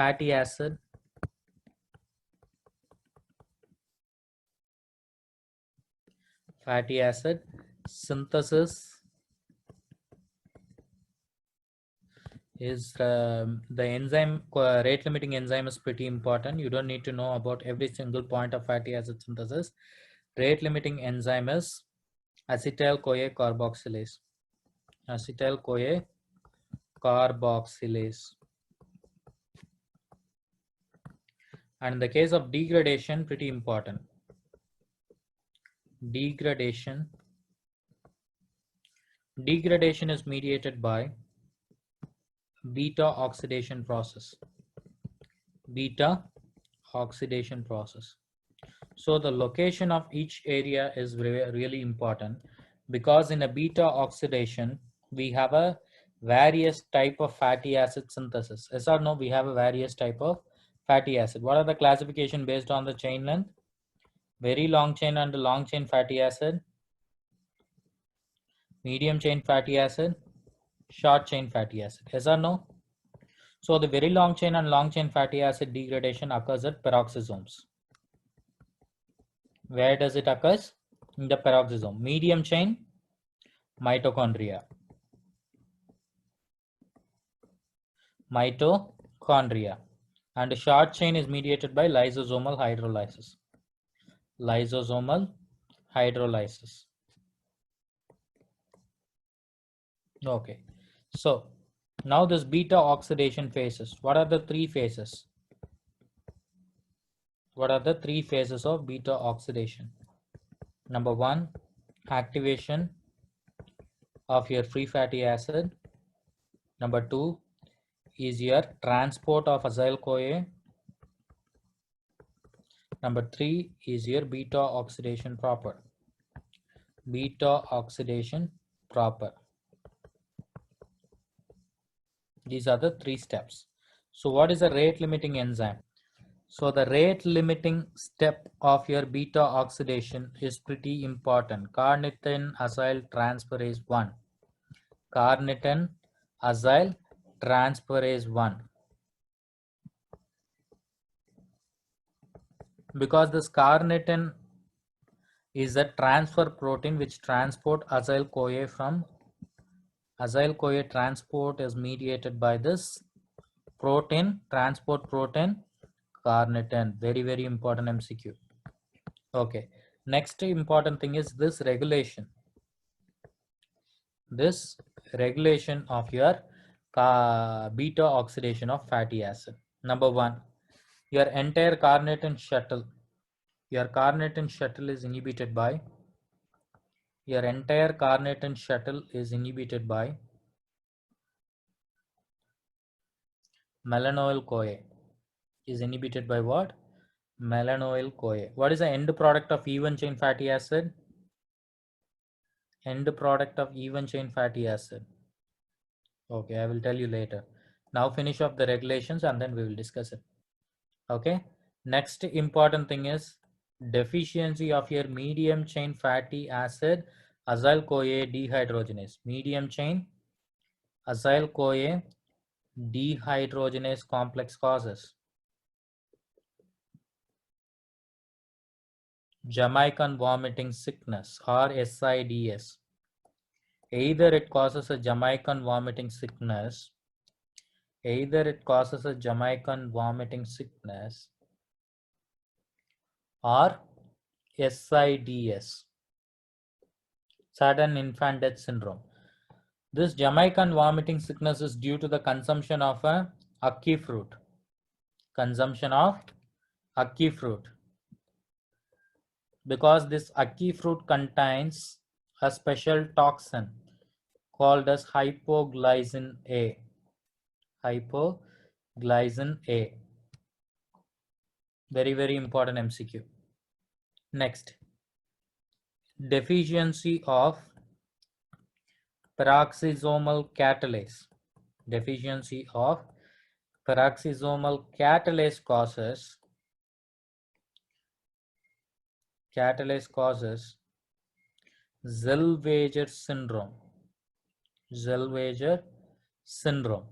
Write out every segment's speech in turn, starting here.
fatty acid synthesis is the enzyme rate limiting enzyme is pretty important. You don't need to know about every single point of fatty acid synthesis. Rate limiting enzyme is acetyl-CoA carboxylase. Acetyl-CoA carboxylase. And in the case of degradation, pretty important. Degradation is mediated by beta oxidation process. Beta oxidation process. So the location of each area is really important, because in a beta oxidation we have a various type of fatty acid synthesis. Yes or no? We have a various type of fatty acid. What are the classification based on the chain length? Very long chain and long chain fatty acid, medium chain fatty acid, short chain fatty acid. Yes or no? So the very long chain and long chain fatty acid degradation occurs at peroxisomes. Where does it occur? In the peroxisome. Medium chain, mitochondria. And the short chain is mediated by lysosomal hydrolysis. Okay, so now this beta oxidation phases. What are the three phases? Of beta oxidation? Number one, activation of your free fatty acid. Number two is your transport of acyl-CoA. Number three is your beta oxidation proper. These are the three steps. So what is a rate limiting enzyme? So the rate limiting step of your beta oxidation is pretty important. Carnitine acyl transferase 1. Carnitine acyl transferase 1. Because this carnitine is a transfer protein which transport acyl-CoA from acyl-CoA. Transport is mediated by this protein, transport protein, carnitine. Very important MCQ. Okay, next important thing is this regulation of your beta oxidation of fatty acid. Number one, your entire carnitine shuttle is inhibited by malonyl-CoA. Is inhibited by what? Malonyl-CoA. What is the end product of even chain fatty acid? Okay, I will tell you later. Now finish off the regulations and then we will discuss it. Okay, next important thing is deficiency of your medium chain fatty acid acyl-CoA dehydrogenase. Medium chain acyl-CoA dehydrogenase complex causes Jamaican vomiting sickness or SIDS. Either it causes a Jamaican vomiting sickness or SIDS, sudden infant death syndrome. This Jamaican vomiting sickness is due to the consumption of a ackee fruit. Because this ackee fruit contains a special toxin called as hypoglycin A. Very important MCQ. Next, deficiency of peroxisomal catalase. Causes Zellweger syndrome.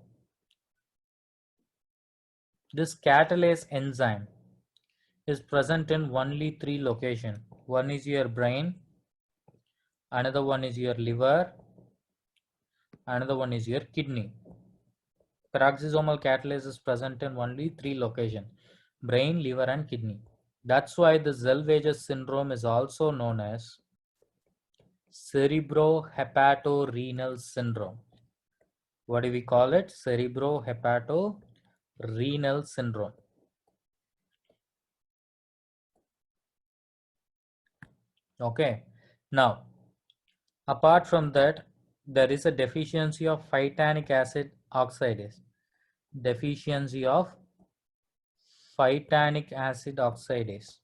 This catalase enzyme is present in only 3 locations. One is your brain, another one is your liver, another one is your kidney. Peroxisomal catalase is present in only 3 locations: brain, liver, and kidney. That's why the Zellweger syndrome is also known as cerebrohepatorenal syndrome. What do we call it? Cerebrohepatorenal syndrome. Okay. Now, apart from that, there is a deficiency of phytanic acid oxidase. Deficiency of phytanic acid oxidase.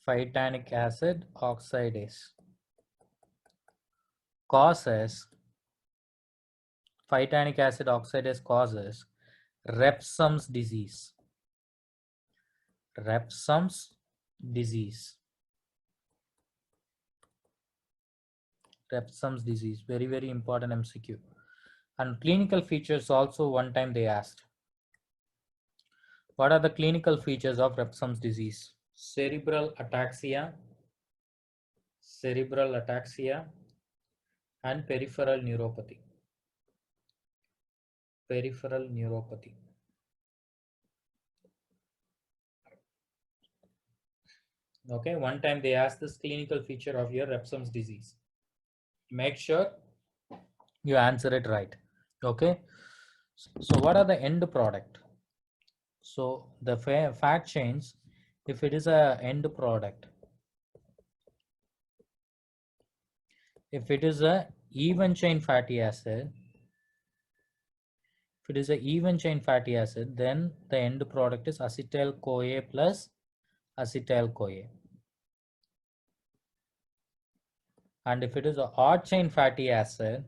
Phytanic acid oxidase causes phytanic acid oxidase causes Repsom's disease. Repsom's disease. Repsom's disease. Very, very important MCQ. And clinical features also one time they asked. What are the clinical features of Repsom's disease? Cerebral ataxia, and peripheral neuropathy. Peripheral neuropathy. Okay, one time they asked this clinical feature of your Repsom's disease. Make sure you answer it right. Okay, so what are the end product? So the fat chains, if it is a end product, if it is a even chain fatty acid, if it is a even chain fatty acid, then the end product is acetyl CoA plus acetyl CoA. And if it is a odd chain fatty acid,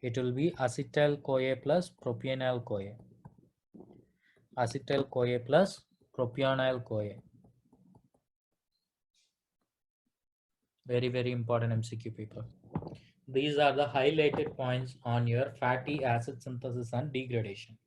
it will be acetyl CoA plus propionyl CoA. Acetyl CoA plus propionyl CoA. Very, very important MCQ paper. These are the highlighted points on your fatty acid synthesis and degradation.